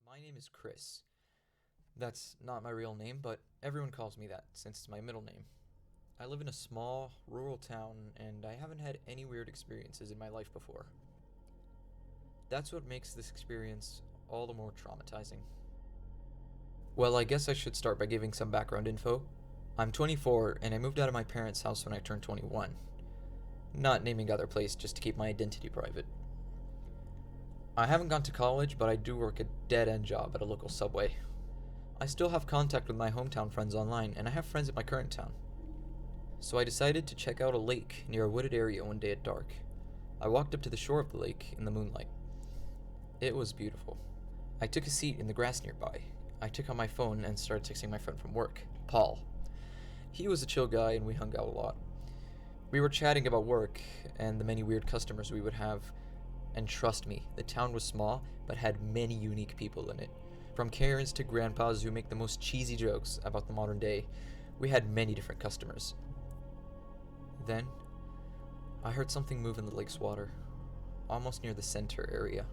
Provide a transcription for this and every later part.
My name is Chris. That's not my real name, but everyone calls me that since it's my middle name. I live in a small, rural town, and I haven't had any weird experiences in my life before. That's what makes this experience all the more traumatizing. Well, I guess I should start by giving some background info. I'm 24, and I moved out of my parents' house when I turned 21. Not naming other place just to keep my identity private. I haven't gone to college, but I do work a dead-end job at a local subway. I still have contact with my hometown friends online, and I have friends at my current town. So I decided to check out a lake near a wooded area one day at dark. I walked up to the shore of the lake in the moonlight. It was beautiful. I took a seat in the grass nearby. I took out my phone and started texting my friend from work, Paul. He was a chill guy and we hung out a lot. We were chatting about work and the many weird customers we would have. And trust me, the town was small but had many unique people in it. From Karens to grandpas who make the most cheesy jokes about the modern day, we had many different customers. Then, I heard something move in the lake's water, almost near the center area.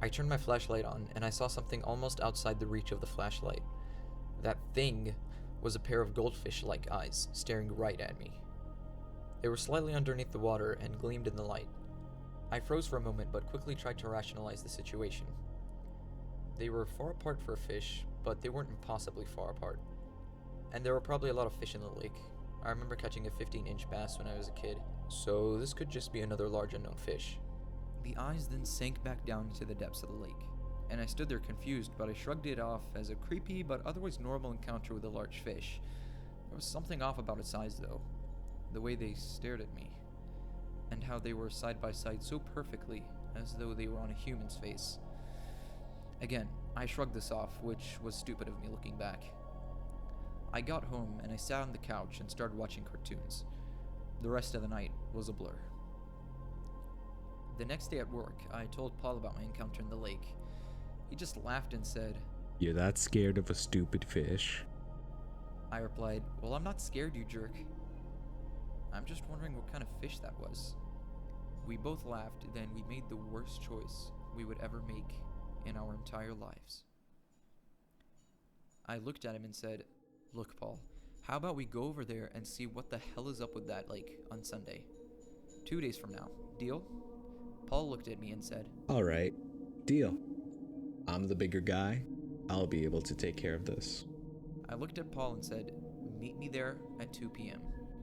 I turned my flashlight on and I saw something almost outside the reach of the flashlight. That thing was a pair of goldfish-like eyes staring right at me. They were slightly underneath the water and gleamed in the light. I froze for a moment but quickly tried to rationalize the situation. They were far apart for a fish, but they weren't impossibly far apart. And there were probably a lot of fish in the lake. I remember catching a 15-inch bass when I was a kid, so this could just be another large unknown fish. The eyes then sank back down into the depths of the lake, and I stood there confused, but I shrugged it off as a creepy but otherwise normal encounter with a large fish. There was something off about its eyes though, the way they stared at me, and how they were side by side so perfectly, as though they were on a human's face. Again, I shrugged this off, which was stupid of me looking back. I got home and I sat on the couch and started watching cartoons. The rest of the night was a blur. The next day at work, I told Paul about my encounter in the lake. He just laughed and said, "You're that scared of a stupid fish?" I replied, "Well, I'm not scared, you jerk. I'm just wondering what kind of fish that was." We both laughed, then we made the worst choice we would ever make in our entire lives. I looked at him and said, "Look, Paul, how about we go over there and see what the hell is up with that lake on Sunday? 2 days from now. Deal?" Paul looked at me and said, Alright, deal. I'm the bigger guy. I'll be able to take care of this. I looked at Paul and said, "Meet me there at 2 p.m.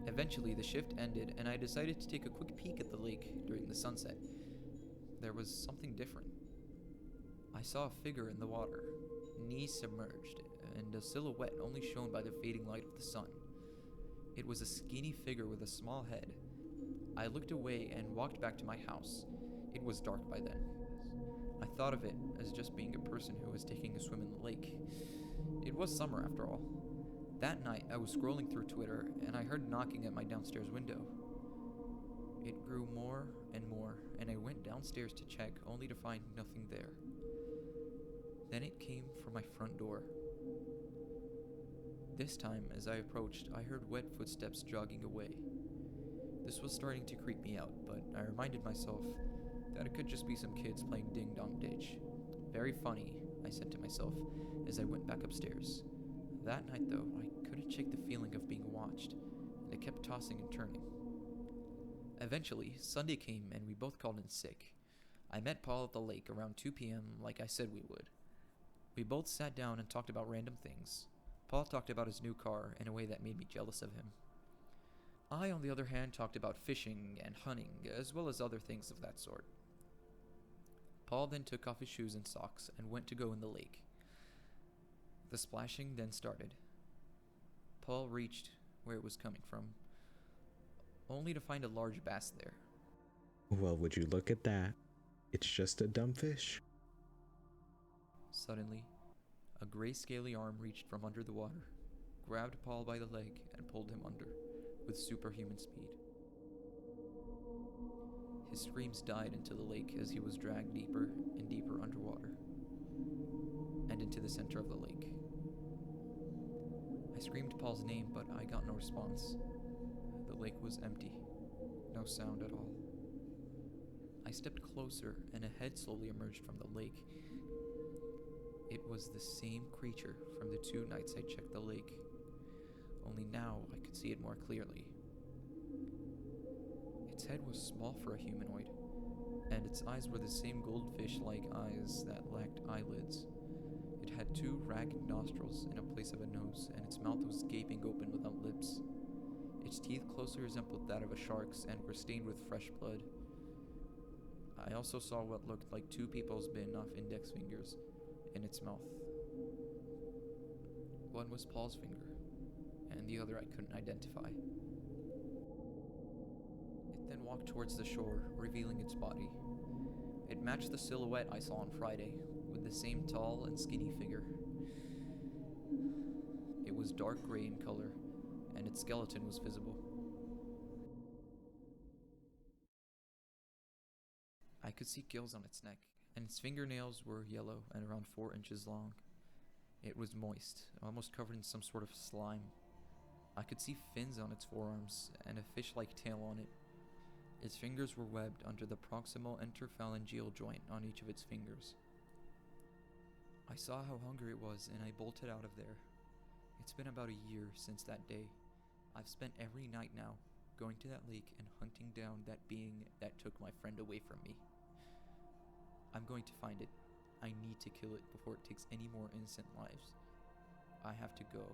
Eventually, the shift ended, and I decided to take a quick peek at the lake during the sunset. There was something different. I saw a figure in the water, knees submerged, and a silhouette only shown by the fading light of the sun. It was a skinny figure with a small head. I looked away and walked back to my house. It was dark by then. I thought of it as just being a person who was taking a swim in the lake. It was summer after all. That night, I was scrolling through Twitter, and I heard knocking at my downstairs window. It grew more, and I went downstairs to check, only to find nothing there. Then it came from my front door. This time, as I approached, I heard wet footsteps jogging away. This was starting to creep me out, but I reminded myself that it could just be some kids playing Ding Dong Ditch. Very funny, I said to myself as I went back upstairs. That night, though, I couldn't shake the feeling of being watched, and it kept tossing and turning. Eventually, Sunday came and we both called in sick. I met Paul at the lake around 2 p.m. like I said we would. We both sat down and talked about random things. Paul talked about his new car in a way that made me jealous of him. I, on the other hand, talked about fishing and hunting, as well as other things of that sort. Paul then took off his shoes and socks and went to go in the lake. The splashing then started. Paul reached where it was coming from, only to find a large bass there. Well, would you look at that? It's just a dumb fish. Suddenly, a gray scaly arm reached from under the water, grabbed Paul by the leg, and pulled him under, with superhuman speed. His screams died into the lake as he was dragged deeper and deeper underwater, and into the center of the lake. I screamed Paul's name, but I got no response. The lake was empty, no sound at all. I stepped closer, and a head slowly emerged from the lake. It was the same creature from the 2 nights I checked the lake, only now I could see it more clearly. Its head was small for a humanoid, and its eyes were the same goldfish-like eyes that lacked eyelids. It had 2 ragged nostrils in a place of a nose, and its mouth was gaping open without lips. Its teeth closely resembled that of a shark's and were stained with fresh blood. I also saw what looked like 2 people's bitten-off index fingers in its mouth. One was Paul's finger, and the other I couldn't identify. It then walked towards the shore, revealing its body. It matched the silhouette I saw on Friday, with the same tall and skinny figure. It was dark gray in color, and its skeleton was visible. I could see gills on its neck, and its fingernails were yellow and around 4 inches long. It was moist, almost covered in some sort of slime. I could see fins on its forearms and a fish-like tail on it. Its fingers were webbed under the proximal interphalangeal joint on each of its fingers. I saw how hungry it was, and I bolted out of there. It's been about a year since that day. I've spent every night now going to that lake and hunting down that being that took my friend away from me. I'm going to find it. I need to kill it before it takes any more innocent lives. I have to go.